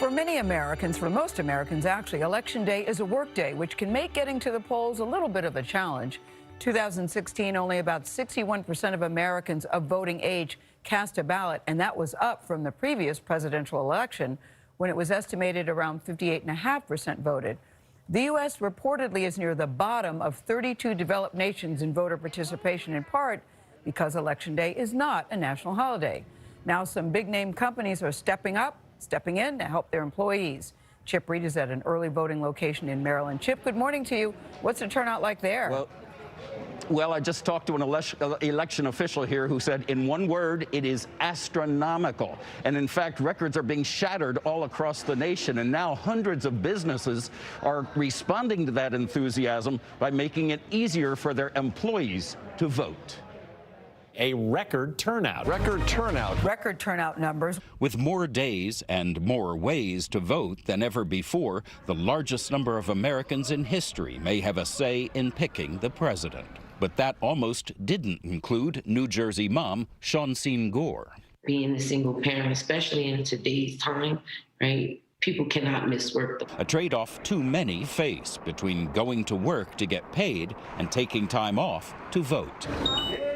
For many Americans, for most Americans actually, Election Day is a work day, which can make getting to the polls a little bit of a challenge. 2016, only about 61% of Americans of voting age cast a ballot, and that was up from the previous presidential election when it was estimated around 58.5% voted. The U.S. reportedly is near the bottom of 32 developed nations in voter participation, in part because Election Day is not a national holiday. Now some big-name companies are stepping in to help their employees. Chip Reid is at an early voting location in Maryland. Chip, good morning to you. What's the turnout like there? Well, I just talked to an election official here who said, in one word, it is astronomical. And in fact, records are being shattered all across the nation. And now hundreds of businesses are responding to that enthusiasm by making it easier for their employees to vote. A record turnout. Record turnout numbers. With more days and more ways to vote than ever before, the largest number of Americans in history may have a say in picking the president. But that almost didn't include New Jersey mom Shawneen Gore. Being a single parent, especially in today's time, right? People cannot miss work. A trade-off too many face between going to work to get paid and taking time off to vote.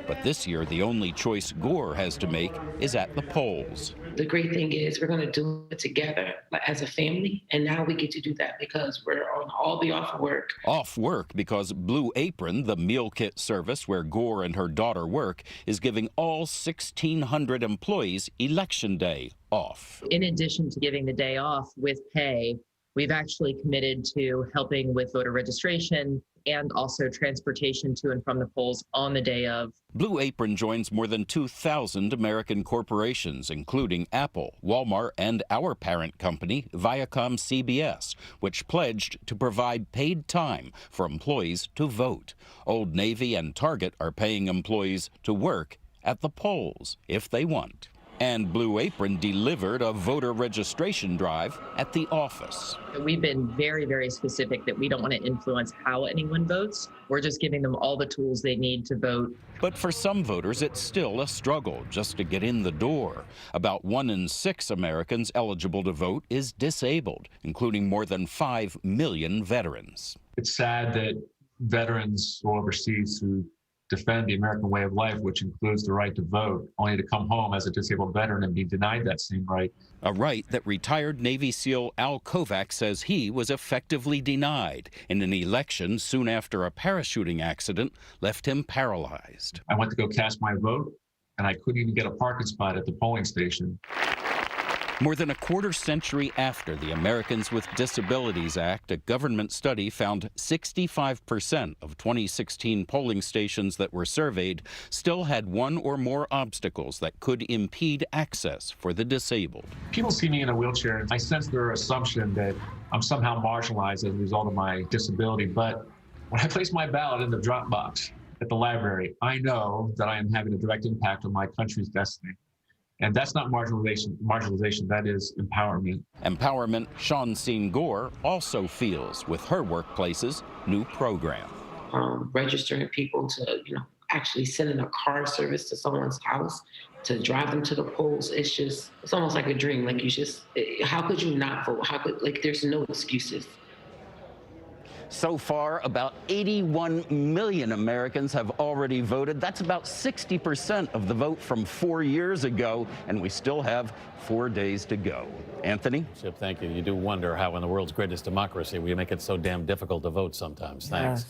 But this year, the only choice Gore has to make is at the polls. The great thing is we're going to do it together as a family, and now we get to do that because we're all be off work. Off work because Blue Apron, the meal kit service where Gore and her daughter work, is giving all 1,600 employees Election Day off. In addition to giving the day off with pay, we've actually committed to helping with voter registration and also transportation to and from the polls on the day of. Blue Apron joins more than 2,000 American corporations, including Apple, Walmart, and our parent company, Viacom-CBS, which pledged to provide paid time for employees to vote. Old Navy and Target are paying employees to work at the polls if they want. And Blue Apron delivered a voter registration drive at the office. We've been very, very specific that we don't want to influence how anyone votes. We're just giving them all the tools they need to vote. But for some voters, it's still a struggle just to get in the door. About 1 in 6 Americans eligible to vote is disabled, including more than 5 million veterans. It's sad that veterans go overseas who defend the American way of life, which includes the right to vote, only to come home as a disabled veteran and be denied that same right. A right that retired Navy SEAL Al Kovac says he was effectively denied in an election soon after a parachuting accident left him paralyzed. I went to go cast my vote, and I couldn't even get a parking spot at the polling station. More than a quarter century after the Americans with Disabilities Act, a government study found 65% of 2016 polling stations that were surveyed still had one or more obstacles that could impede access for the disabled. People see me in a wheelchair, and I sense their assumption that I'm somehow marginalized as a result of my disability. But when I place my ballot in the drop box at the library, I know that I am having a direct impact on my country's destiny. And that's not marginalization, that is empowerment. Empowerment Shawneen Gore also feels with her workplace's new program. Registering people to, actually sending a car service to someone's house to drive them to the polls. It's almost like a dream. Like how could you not vote? There's no excuses. So far, about 81 million Americans have already voted. That's about 60% of the vote from 4 years ago, and we still have 4 days to go. Anthony? Chip, thank you. You do wonder how in the world's greatest democracy we make it so damn difficult to vote sometimes. Thanks.